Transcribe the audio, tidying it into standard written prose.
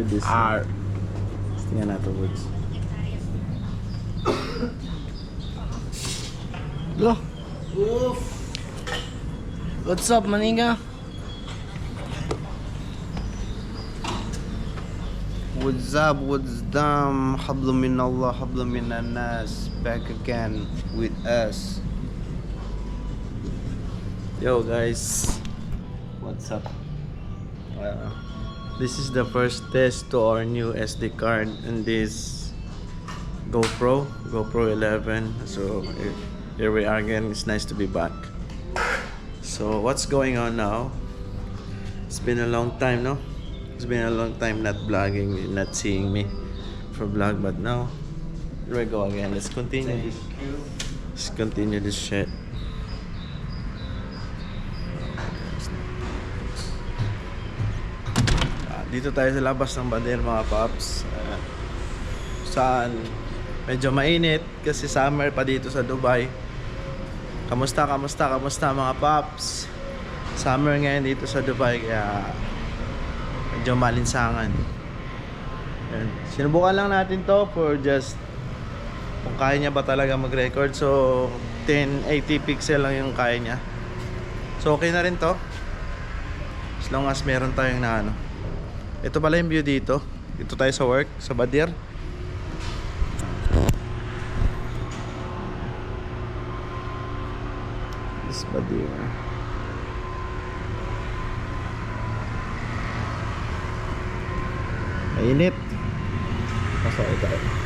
this. Tingnan natin, Woods. Lo. Oof. What's up, maninga? What's up, what's down? Hablu min Allah, hablu min nas. Back again with us. Yo guys, what's up? This is the first test to our new SD card in this GoPro 11. So here we are again. It's nice to be back. So what's going on now? It's been a long time, no? It's been a long time not vlogging, not seeing me for vlog, but now here we go again. Let's continue this. Let's continue this shit. Dito tayo sa labas ng Baler, mga paps. Saan medyo mainit kasi summer pa dito sa Dubai. Kamusta mga paps? Summer ngayon dito sa Dubai kaya medyo malinsangan. Ayan. Sinubukan lang natin to for just kung kaya niya ba talaga mag-record. So 1080 pixel lang yung kaya niya. So okay na rin to as long as meron tayong na ano. Ito pala yung view dito. Dito tayo sa work, sa Badir. This Badir. Mainit. Pasok tayo.